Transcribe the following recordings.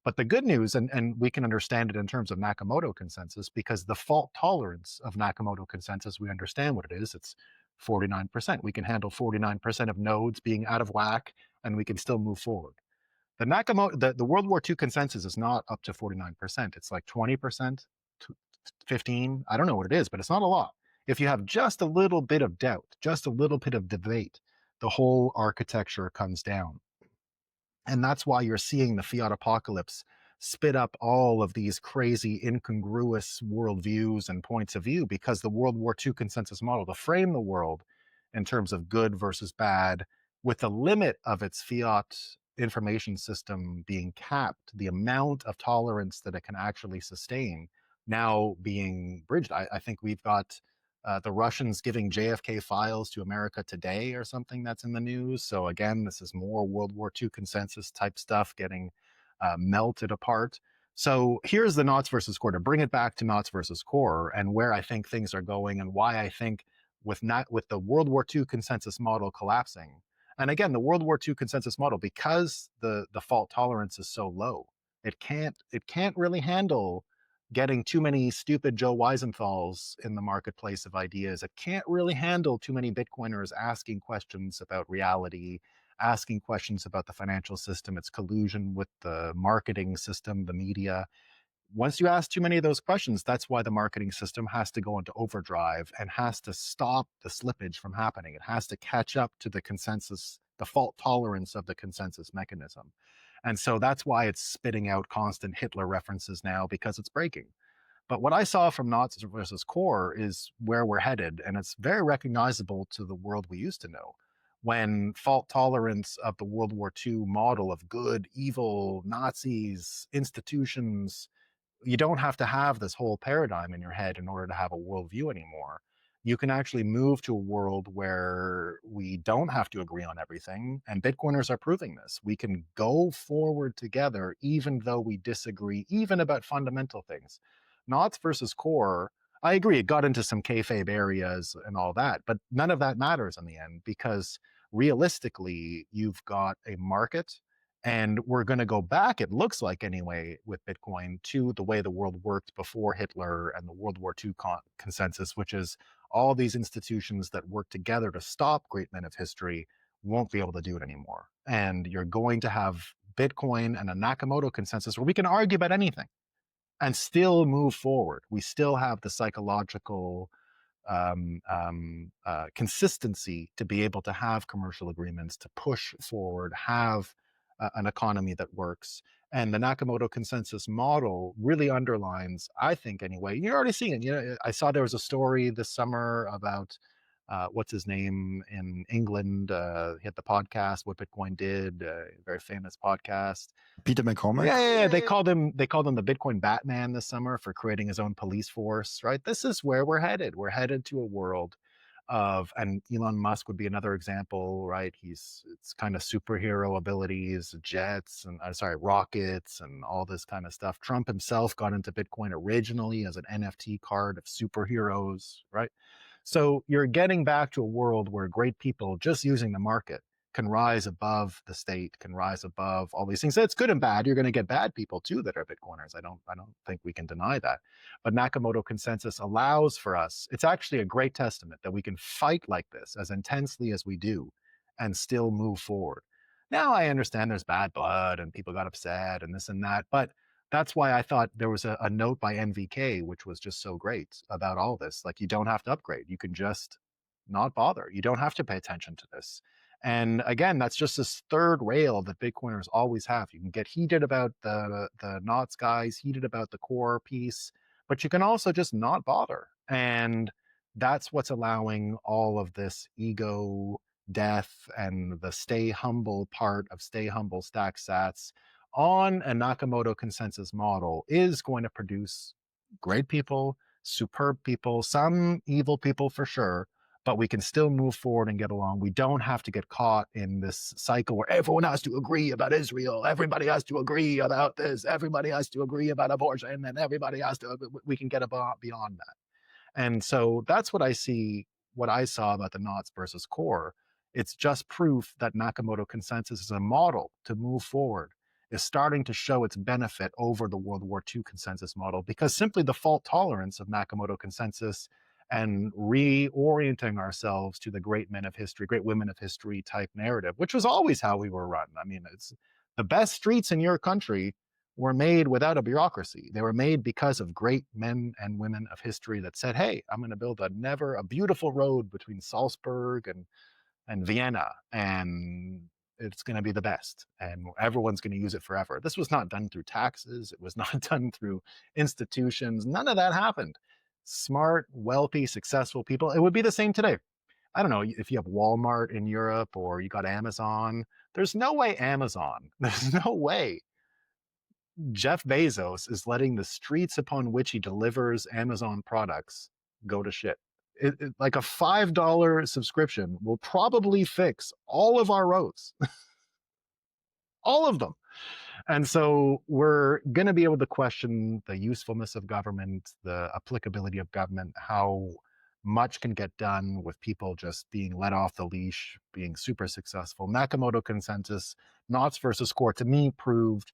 But the good news, and we can understand it in terms of Nakamoto consensus, because the fault tolerance of Nakamoto consensus, we understand what it is. It's 49%. We can handle 49% of nodes being out of whack, and we can still move forward. The World War II consensus is not up to 49%. It's like 20%, 15. I don't know what it is, but it's not a lot. If you have just a little bit of doubt, just a little bit of debate, the whole architecture comes down. And that's why you're seeing the fiat apocalypse spit up all of these crazy, incongruous worldviews and points of view, because the World War II consensus model, to frame the world in terms of good versus bad, with the limit of its fiat information system being capped, the amount of tolerance that it can actually sustain now being bridged. I think we've got the Russians giving JFK files to America today or something that's in the news. So again, this is more World War II consensus type stuff getting melted apart. So here's the knots versus core, to bring it back to knots versus core and where I think things are going, and why I think with the World War II consensus model collapsing. And again, the World War II consensus model, because the fault tolerance is so low, it can't really handle getting too many stupid Joe Weisenthals in the marketplace of ideas. It can't really handle too many Bitcoiners asking questions about reality, asking questions about the financial system, its collusion with the marketing system, the media. Once you ask too many of those questions, that's why the marketing system has to go into overdrive and has to stop the slippage from happening. It has to catch up to the consensus, the fault tolerance of the consensus mechanism. And so that's why it's spitting out constant Hitler references now, because it's breaking. But what I saw from Knots versus Core is where we're headed, and it's very recognizable to the world we used to know. When fault tolerance of the World War II model of good, evil, Nazis, institutions, you don't have to have this whole paradigm in your head in order to have a worldview anymore. You can actually move to a world where we don't have to agree on everything. And Bitcoiners are proving this. We can go forward together, even though we disagree, even about fundamental things. Knots versus core, I agree, it got into some kayfabe areas and all that, but none of that matters in the end, because realistically, you've got a market, and we're going to go back, it looks like anyway, with Bitcoin to the way the world worked before Hitler and the World War II consensus, which is all these institutions that work together to stop great men of history won't be able to do it anymore. And you're going to have Bitcoin and a Nakamoto consensus where we can argue about anything and still move forward. We still have the psychological consistency to be able to have commercial agreements, to push forward, have an economy that works. And the Nakamoto consensus model really underlines, I think anyway, you're already seeing it. You know, I saw there was a story this summer about what's his name in England. He had the podcast, What Bitcoin Did, very famous podcast. Peter Yeah, McCormack. yeah, yeah. They called him the Bitcoin Batman this summer for creating his own police force, right? This is where we're headed. We're headed to a world of, and Elon Musk would be another example, right? It's kind of superhero abilities, jets and rockets and all this kind of stuff. Trump himself got into Bitcoin originally as an NFT card of superheroes, right? So you're getting back to a world where great people just using the market can rise above the state, can rise above all these things. So it's good and bad. You're going to get bad people too that are Bitcoiners. I don't think we can deny that. But Nakamoto consensus allows for us. It's actually a great testament that we can fight like this as intensely as we do and still move forward. Now I understand there's bad blood and people got upset and this and that, but that's why I thought there was a note by NVK, which was just so great about all this. Like, you don't have to upgrade. You can just not bother. You don't have to pay attention to this. And again, that's just this third rail that Bitcoiners always have. You can get heated about the knots guys, heated about the core piece, but you can also just not bother. And that's what's allowing all of this ego death and the stay humble part of stay humble stack sats on a Nakamoto consensus model is going to produce great people, superb people, some evil people for sure, but we can still move forward and get along. We don't have to get caught in this cycle where everyone has to agree about Israel. Everybody has to agree about this. Everybody has to agree about abortion, and everybody has to, we can get beyond that. And so that's what I see, what I saw about the knots versus core. It's just proof that Nakamoto consensus is a model to move forward. is starting to show its benefit over the World War II consensus model, because simply the fault tolerance of Nakamoto consensus and reorienting ourselves to the great men of history, great women of history type narrative, which was always how we were run. I mean, it's the best streets in your country were made without a bureaucracy. They were made because of great men and women of history that said, hey, I'm going to build a beautiful road between Salzburg and Vienna, and it's going to be the best, and everyone's going to use it forever. This was not done through taxes. It was not done through institutions. None of that happened. Smart, wealthy, successful people. It would be the same today. I don't know if you have Walmart in Europe or you got Amazon. There's no way there's no way Jeff Bezos is letting the streets upon which he delivers Amazon products go to shit. Like a $5 subscription will probably fix all of our roads, all of them. And so we're going to be able to question the usefulness of government, the applicability of government, how much can get done with people just being let off the leash, being super successful. Nakamoto consensus, Knots versus Core, to me proved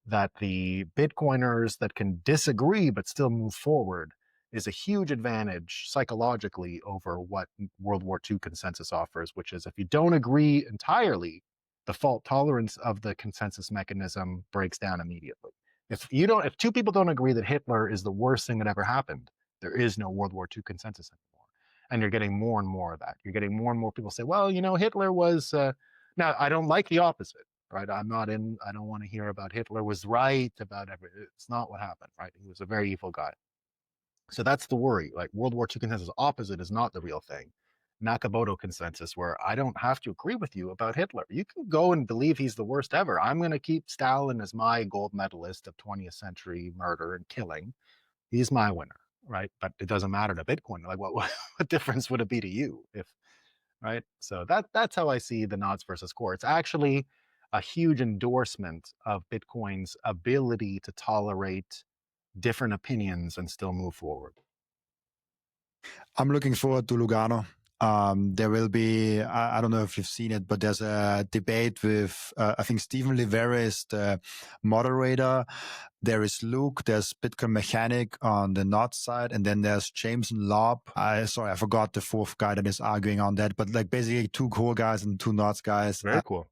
that the Bitcoiners that can disagree but still move forward is a huge advantage psychologically over what World War II consensus offers, which is if you don't agree entirely, the fault tolerance of the consensus mechanism breaks down immediately. If two people don't agree that Hitler is the worst thing that ever happened, there is no World War II consensus anymore. And you're getting more and more of that. You're getting more and more people say, well, Hitler was, now I don't like the opposite, right? I don't want to hear about Hitler was right about everything. It's not what happened, right? He was a very evil guy. So that's the worry. Like World War II consensus opposite is not the real thing. Nakamoto consensus, where I don't have to agree with you about Hitler. You can go and believe he's the worst ever. I'm going to keep Stalin as my gold medalist of 20th century murder and killing. He's my winner, right? But it doesn't matter to Bitcoin. Like, what difference would it be to you if, right? So that's how I see the Knots versus Core. It's actually a huge endorsement of Bitcoin's ability to tolerate different opinions and still move forward. I'm looking forward to Lugano. There will be, I don't know if you've seen it, but there's a debate with, I think Stephen Livera is the moderator. There is Luke, there's Bitcoin Mechanic on the Knot side, and then there's James and Lob. I forgot the fourth guy that is arguing on that, but like basically two core guys and two Knots guys. Very cool.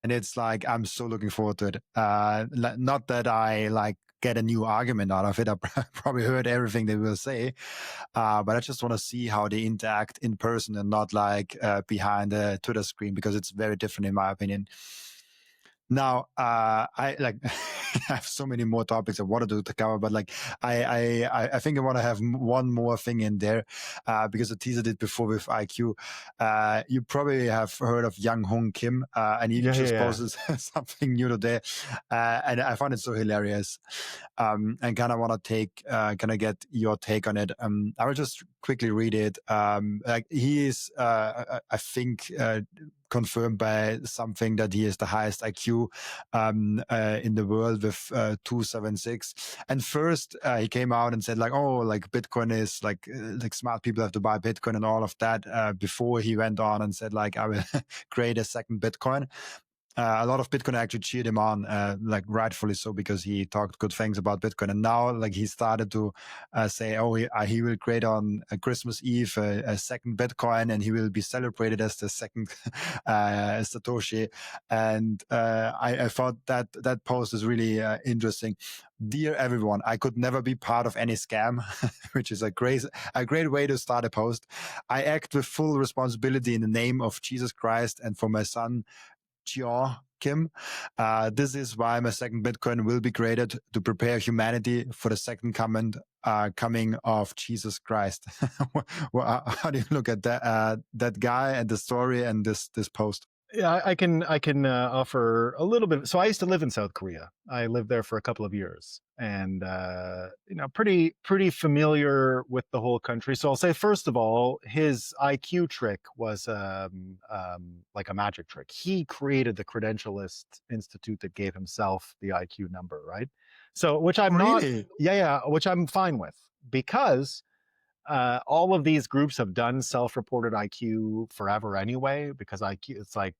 And it's like, I'm so looking forward to it. Not that I like get a new argument out of it. I probably heard everything they will say. But I just want to see how they interact in person and not like behind the Twitter screen, because it's very different in my opinion. Now, I like I have so many more topics I want to cover, but like I think I want to have one more thing in there because I teased it before with IQ. You probably have heard of Young Hong Kim, and he just posted something new today, and I found it so hilarious. And kind of want to get your take on it. I will just quickly read it. Like he is, I think. Confirmed by something that he is the highest IQ in the world with 276. And first he came out and said like, oh, like Bitcoin is like smart people have to buy Bitcoin and all of that. Before he went on and said like, I will create a second Bitcoin. A lot of Bitcoin actually cheered him on, like rightfully so, because he talked good things about Bitcoin. And now, like he started to say, oh, he will create on Christmas Eve a second Bitcoin, and he will be celebrated as the second Satoshi. And I thought that post is really interesting. Dear everyone, I could never be part of any scam, which is a great way to start a post. I act with full responsibility in the name of Jesus Christ and for my son, Kim. This is why my second Bitcoin will be created to prepare humanity for the second coming of Jesus Christ. How do you look at that guy and the story and this post? Yeah, I can offer a little bit. So I used to live in South Korea. I lived there for a couple of years, and pretty familiar with the whole country. So I'll say first of all, his IQ trick was like a magic trick. He created the credentialist institute that gave himself the IQ number, right? So which I'm not, which I'm fine with, because All of these groups have done self-reported IQ forever anyway, because IQ, it's like,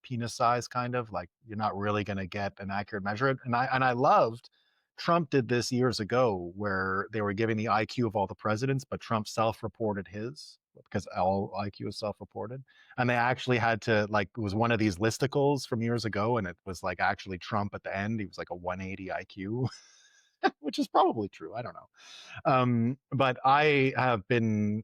penis size kind of, like you're not really going to get an accurate measure. And I loved Trump did this years ago where they were giving the IQ of all the presidents, but Trump self-reported his because all IQ is self-reported. And they actually had to, like, it was one of these listicles from years ago, and it was like actually Trump at the end. He was like a 180 IQ, which is probably true. I don't know. But I have been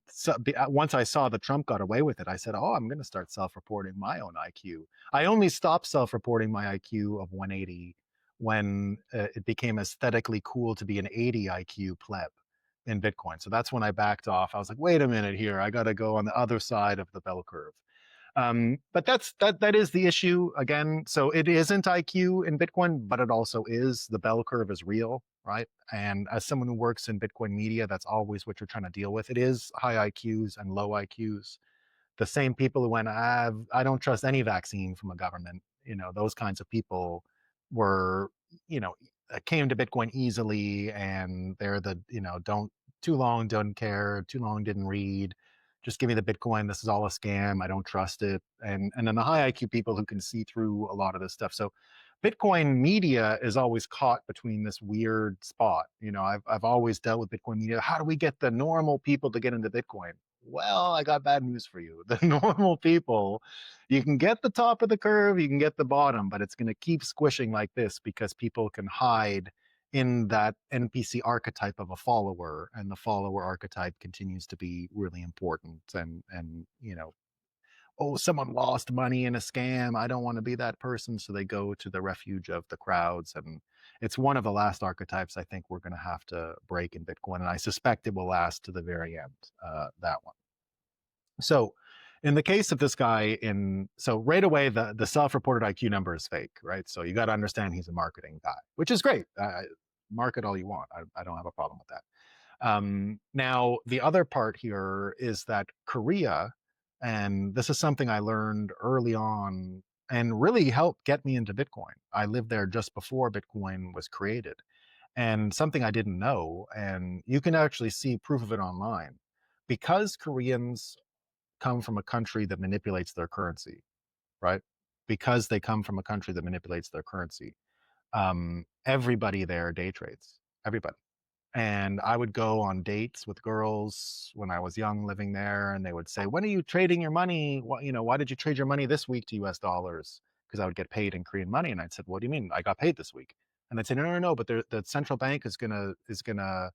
once I saw that Trump got away with it, I said, "Oh, I'm going to start self-reporting my own IQ." I only stopped self-reporting my IQ of 180 when it became aesthetically cool to be an 80 IQ pleb in Bitcoin. So that's when I backed off. I was like, "Wait a minute here, I got to go on the other side of the bell curve." But that is the issue again. So it isn't IQ in Bitcoin, but it also is. The bell curve is real, right? And as someone who works in Bitcoin media, that's always what you're trying to deal with. It is high IQs and low IQs. The same people who went, I don't trust any vaccine from a government, those kinds of people were, you know, came to Bitcoin easily, and they're the, don't too long, don't care, too long, didn't read. Just give me the Bitcoin. This is all a scam. I don't trust it. And then the high IQ people who can see through a lot of this stuff. So Bitcoin media is always caught between this weird spot. I've always dealt with Bitcoin media. How do we get the normal people to get into Bitcoin? Well, I got bad news for you. The normal people, you can get the top of the curve, you can get the bottom, but it's going to keep squishing like this because people can hide in that NPC archetype of a follower, and the follower archetype continues to be really important. And oh, someone lost money in a scam. I don't want to be that person. So they go to the refuge of the crowds. And it's one of the last archetypes I think we're going to have to break in Bitcoin. And I suspect it will last to the very end, that one. So in the case of this guy so right away, the self-reported IQ number is fake, right? So you got to understand he's a marketing guy, which is great. Market all you want. I don't have a problem with that. Now, the other part here is that Korea, and this is something I learned early on and really helped get me into Bitcoin. I lived there just before Bitcoin was created. And something I didn't know, and you can actually see proof of it online, because Koreans come from a country that manipulates their currency, right? Because they come from a country that manipulates their currency, everybody there day trades. Everybody. And I would go on dates with girls when I was young living there, and they would say, "When are you trading your money? Why did you trade your money this week to US dollars?" Because I would get paid in Korean money. And I'd said, "What do you mean? I got paid this week." And they'd say, "No, no, no, but the central bank is gonna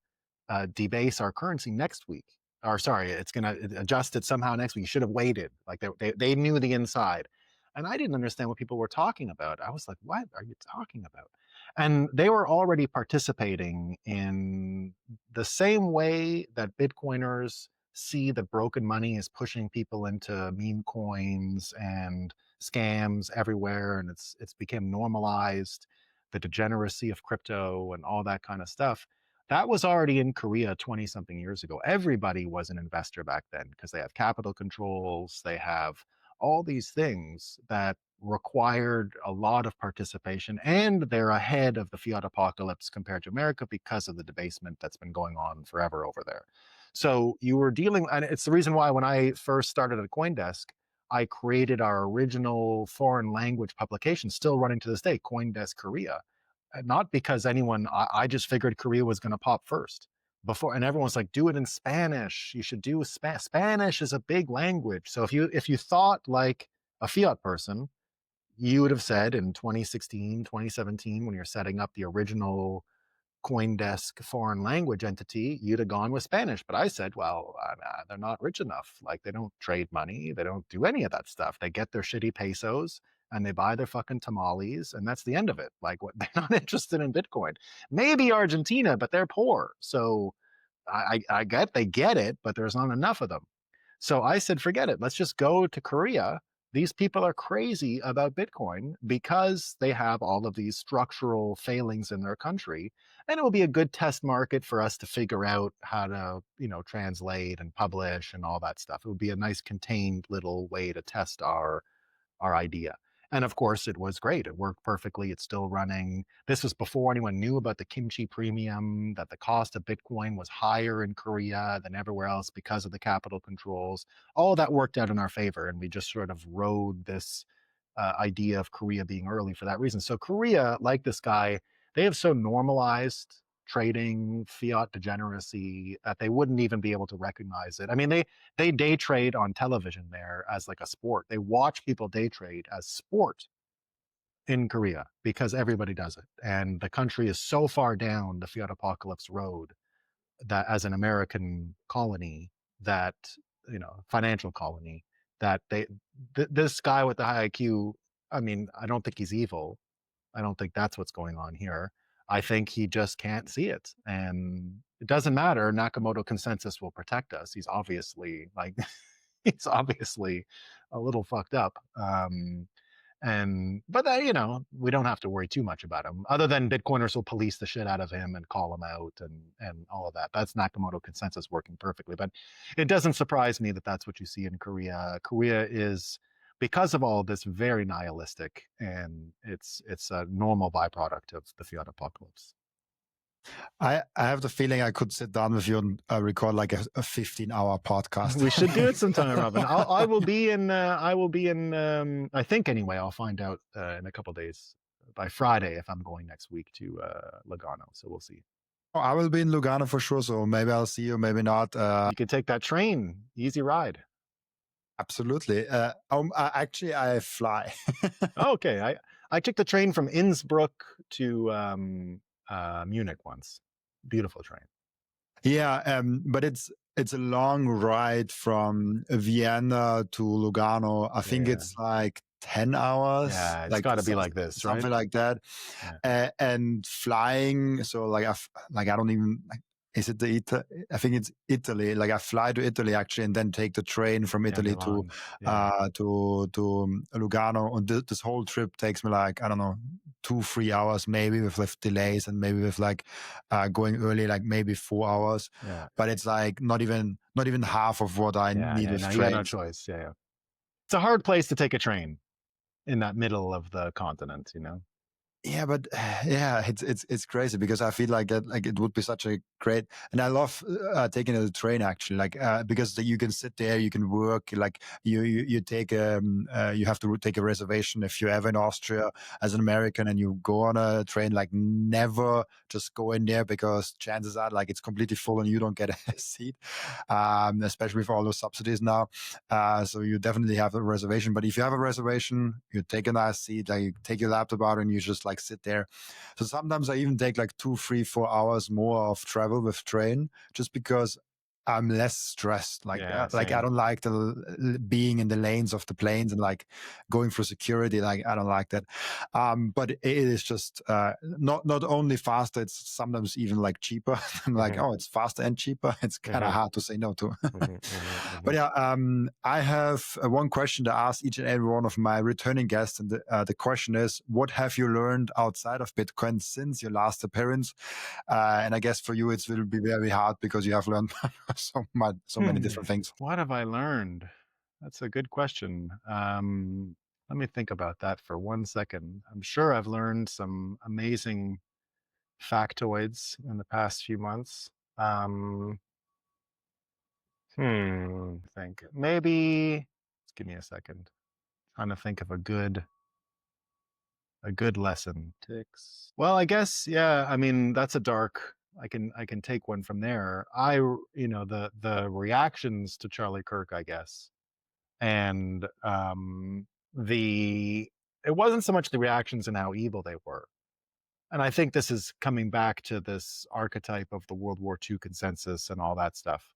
debase our currency next week. Or sorry, it's going to adjust it somehow next week. You should have waited." Like they knew the inside. And I didn't understand what people were talking about. I was like, what are you talking about? And they were already participating in the same way that Bitcoiners see that broken money is pushing people into meme coins and scams everywhere. And it's become normalized, the degeneracy of crypto and all that kind of stuff. That was already in Korea 20 something years ago. Everybody was an investor back then because they have capital controls, they have all these things that required a lot of participation, and they're ahead of the fiat apocalypse compared to America because of the debasement that's been going on forever over there. So you were dealing, and it's the reason why when I first started at CoinDesk, I created our original foreign language publication, still running to this day, CoinDesk Korea. Not because I just figured Korea was going to pop first before, and everyone's like, do it in Spanish. You should do Spanish is a big language. So if you thought like a fiat person, you would have said in 2016, 2017, when you're setting up the original CoinDesk foreign language entity, you'd have gone with Spanish. But I said, well, they're not rich enough. Like, they don't trade money. They don't do any of that stuff. They get their shitty pesos and they buy their fucking tamales, and that's the end of it. Like, what, they're not interested in Bitcoin. Maybe Argentina, but they're poor. So I get they get it, but there's not enough of them. So I said, forget it. Let's just go to Korea. These people are crazy about Bitcoin because they have all of these structural failings in their country. And it will be a good test market for us to figure out how to, translate and publish and all that stuff. It would be a nice contained little way to test our idea. And of course, it was great. It worked perfectly. It's still running. This was before anyone knew about the kimchi premium, that the cost of Bitcoin was higher in Korea than everywhere else because of the capital controls. All that worked out in our favor. And we just sort of rode this idea of Korea being early for that reason. So, Korea, like this guy, they have so normalized trading fiat degeneracy that they wouldn't even be able to recognize it. I mean, they day trade on television there as like a sport. They watch people day trade as sport in Korea because everybody does it. And the country is so far down the fiat apocalypse road that as an American colony, that, financial colony, that this guy with the high IQ, I mean, I don't think he's evil. I don't think that's what's going on here. I think he just can't see it. And it doesn't matter. Nakamoto consensus will protect us. He's obviously like he's obviously a little fucked up. And but we don't have to worry too much about him. Other than Bitcoiners will police the shit out of him and call him out and all of that. That's Nakamoto consensus working perfectly. But it doesn't surprise me that that's what you see in Korea. Korea is, because of all this, very nihilistic, and it's a normal byproduct of the fiat apocalypse. I have the feeling I could sit down with you and record like a 15-hour podcast. We should do it sometime, Robin. I will be in. I will be in. I think anyway. I'll find out in a couple days by Friday if I'm going next week to Lugano. So we'll see. Oh, I will be in Lugano for sure, so maybe I'll see you, maybe not. You can take that train. Easy ride. Absolutely. Actually, I fly. Oh, okay. I took the train from Innsbruck to Munich once. Beautiful train. Yeah, but it's a long ride from Vienna to Lugano. I think Yeah. it's like 10 hours, Yeah, it's like got to be like this, right? something like that. Yeah. And flying, so like I don't even like, is it I think it's Italy. Like I fly to Italy actually, and then take the train from Yeah, Italy to Milan. Yeah. Lugano. And this whole trip takes me like, I don't know, 2-3 hours maybe, with delays, and maybe with like going early, like maybe 4 hours. Yeah. But it's like not even half of what I Yeah. need Yeah. with No, you got no trains. choice. Yeah. Yeah. It's a hard place to take a train in that middle of the continent, you know? Yeah, but yeah, it's crazy because I feel like that, like it would be such a great, and I love taking the train actually, like because you can sit there, you can work, like you take you have to take a reservation if you're ever in Austria as an American, and you go on a train, like never just go in there because chances are like it's completely full and you don't get a seat, especially for all those subsidies now. So you definitely have a reservation, but if you have a reservation, you take a nice seat, like you take your laptop out and you just like sit there. So sometimes I even take like 2, 3, 4 hours more of travel with train just because I'm less stressed. Yeah. Like I Same. don't like the being in the lanes of the planes and like going through security. Like I don't like that. But it is just not only faster, it's sometimes even like cheaper. I'm like, Hmm. oh, it's faster and cheaper. It's kind of Hmm. hard to say no to. Hmm. Hmm. But yeah, I have one question to ask each and every one of my returning guests, and the question is: what have you learned outside of Bitcoin since your last appearance? And I guess for you, it will be very hard because you have learned so many Hmm. different things. What have I learned? That's a good question. Let me think about that for 1 second. I'm sure I've learned some amazing factoids in the past few months. Think maybe. Just give me a second. Trying to think of a good lesson. Ticks. Well, I guess yeah. I mean, that's a dark. I can take one from there. The reactions to Charlie Kirk, I guess, and the it wasn't so much the reactions and how evil they were. And I think this is coming back to this archetype of the World War II consensus and all that stuff.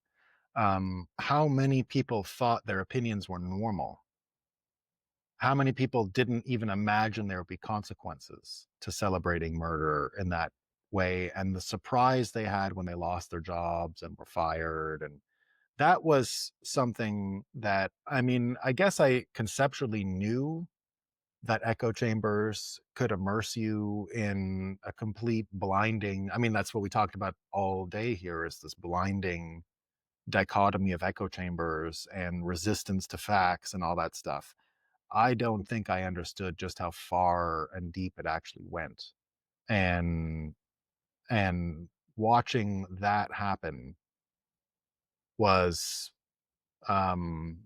How many people thought their opinions were normal? How many people didn't even imagine there would be consequences to celebrating murder in that way? And the surprise they had when they lost their jobs and were fired. And that was something that, I mean, I guess I conceptually knew that echo chambers could immerse you in a complete blinding. I mean, that's what we talked about all day here, is this blinding dichotomy of echo chambers and resistance to facts and all that stuff. I don't think I understood just how far and deep it actually went. And and watching that happen was um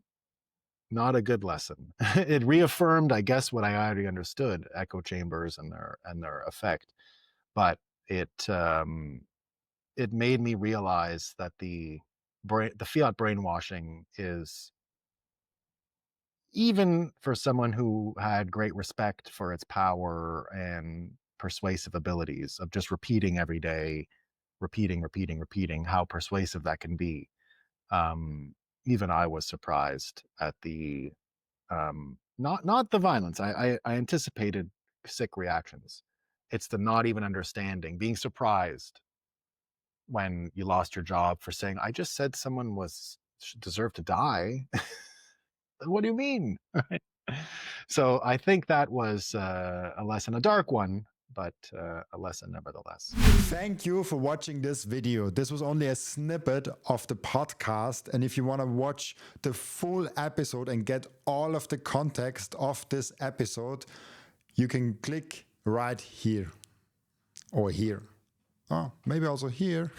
not a good lesson. It reaffirmed, I guess, what I already understood, echo chambers and their effect. But it it made me realize that the fiat brainwashing is, even for someone who had great respect for its power and persuasive abilities of just repeating every day, repeating, how persuasive that can be. Um, Even I was surprised at the not the violence. I anticipated sick reactions. It's the not even understanding, being surprised when you lost your job for saying, "I just said someone was deserved to die." What do you mean? Right? So I think that was a lesson, a dark one, but a lesson nevertheless. Thank you for watching this video. This was only a snippet of the podcast. And if you want to watch the full episode and get all of the context of this episode, you can click right here or here. Oh, maybe also here.